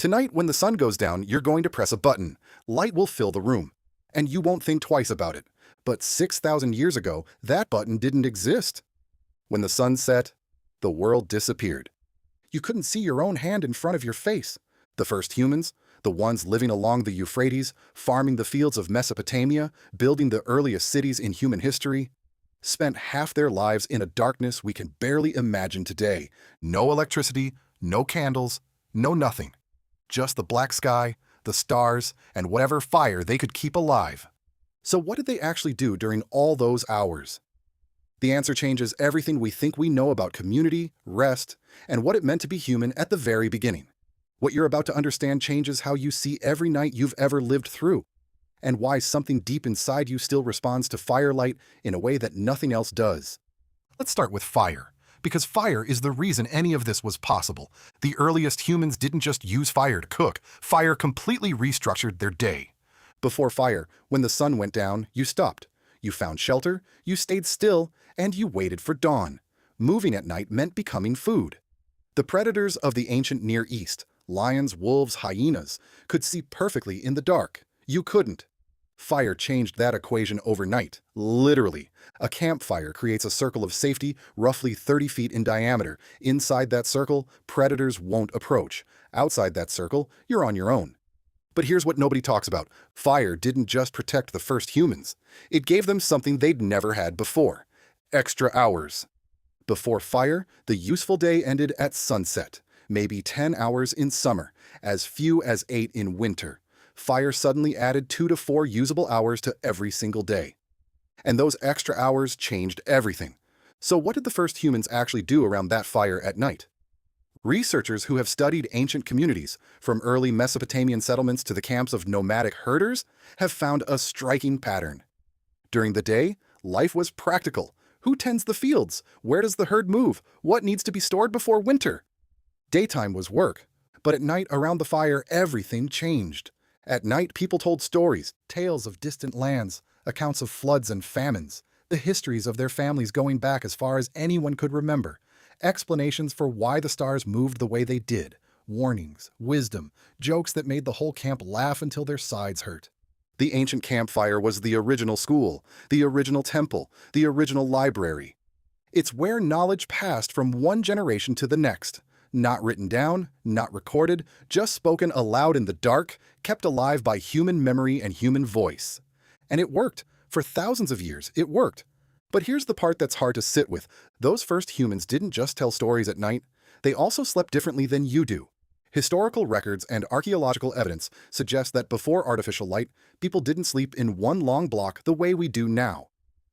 Tonight, when the sun goes down, you're going to press a button. Light will fill the room. And you won't think twice about it. But 6,000 years ago, that button didn't exist. When the sun set, the world disappeared. You couldn't see your own hand in front of your face. The first humans, the ones living along the Euphrates, farming the fields of Mesopotamia, building the earliest cities in human history, spent half their lives in a darkness we can barely imagine today. No electricity, no candles, no nothing. Just the black sky, the stars, and whatever fire they could keep alive. So what did they actually do during all those hours? The answer changes everything we think we know about community, rest, and what it meant to be human at the very beginning. What you're about to understand changes how you see every night you've ever lived through, and why something deep inside you still responds to firelight in a way that nothing else does. Let's start with fire, because fire is the reason any of this was possible. The earliest humans didn't just use fire to cook. Fire completely restructured their day. Before fire, when the sun went down, you stopped. You found shelter, you stayed still, and you waited for dawn. Moving at night meant becoming food. The predators of the ancient Near East, lions, wolves, hyenas, could see perfectly in the dark. You couldn't. Fire changed that equation overnight, literally. A campfire creates a circle of safety roughly 30 feet in diameter. Inside that circle, predators won't approach. Outside that circle, you're on your own. But here's what nobody talks about. Fire didn't just protect the first humans. It gave them something they'd never had before. Extra hours. Before fire, the useful day ended at sunset. Maybe 10 hours in summer, as few as 8 in winter. Fire suddenly added 2 to 4 usable hours to every single day. And those extra hours changed everything. So what did the first humans actually do around that fire at night? Researchers who have studied ancient communities, from early Mesopotamian settlements to the camps of nomadic herders, have found a striking pattern. During the day, life was practical. Who tends the fields? Where does the herd move? What needs to be stored before winter? Daytime was work, but at night around the fire, everything changed. At night, people told stories, tales of distant lands, accounts of floods and famines, the histories of their families going back as far as anyone could remember, explanations for why the stars moved the way they did, warnings, wisdom, jokes that made the whole camp laugh until their sides hurt. The ancient campfire was the original school, the original temple, the original library. It's where knowledge passed from one generation to the next. Not written down, not recorded, just spoken aloud in the dark, kept alive by human memory and human voice. And it worked. For thousands of years, it worked. But here's the part that's hard to sit with. Those first humans didn't just tell stories at night. They also slept differently than you do. Historical records and archaeological evidence suggest that before artificial light, people didn't sleep in one long block the way we do now.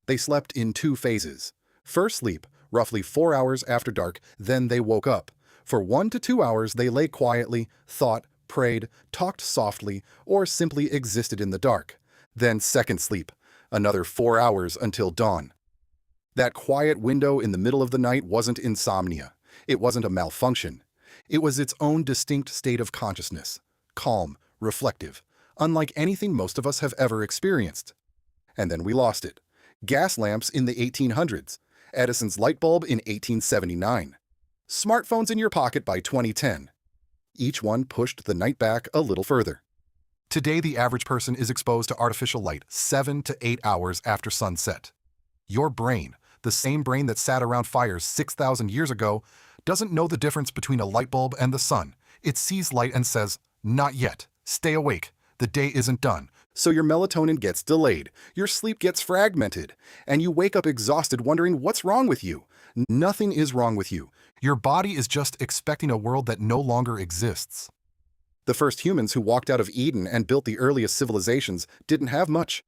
They slept in 2 phases. First sleep, roughly 4 hours after dark, then they woke up. For 1 to 2 hours, they lay quietly, thought, prayed, talked softly, or simply existed in the dark. Then second sleep, another 4 hours until dawn. That quiet window in the middle of the night wasn't insomnia. It wasn't a malfunction. It was its own distinct state of consciousness, calm, reflective, unlike anything most of us have ever experienced. And then we lost it. Gas lamps in the 1800s, Edison's light bulb in 1879, smartphones in your pocket by 2010. Each one pushed the night back a little further. Today, the average person is exposed to artificial light 7 to 8 hours after sunset. Your brain, the same brain that sat around fires 6,000 years ago, doesn't know the difference between a light bulb and the sun. It sees light and says, "Not yet. Stay awake. The day isn't done." So your melatonin gets delayed, your sleep gets fragmented, and you wake up exhausted wondering what's wrong with you. Nothing is wrong with you. Your body is just expecting a world that no longer exists. The first humans who walked out of Eden and built the earliest civilizations didn't have much.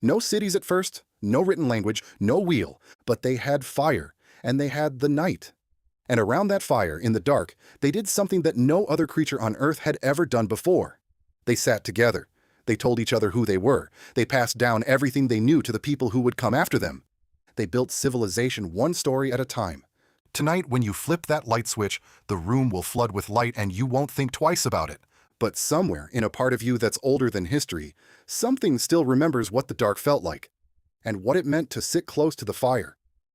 No cities at first, no written language, no wheel, but they had fire, and they had the night. And around that fire, in the dark, they did something that no other creature on Earth had ever done before. They sat together. They told each other who they were. They passed down everything they knew to the people who would come after them. They built civilization one story at a time. Tonight, when you flip that light switch, the room will flood with light and you won't think twice about it. But somewhere in a part of you that's older than history, something still remembers what the dark felt like, and what it meant to sit close to the fire,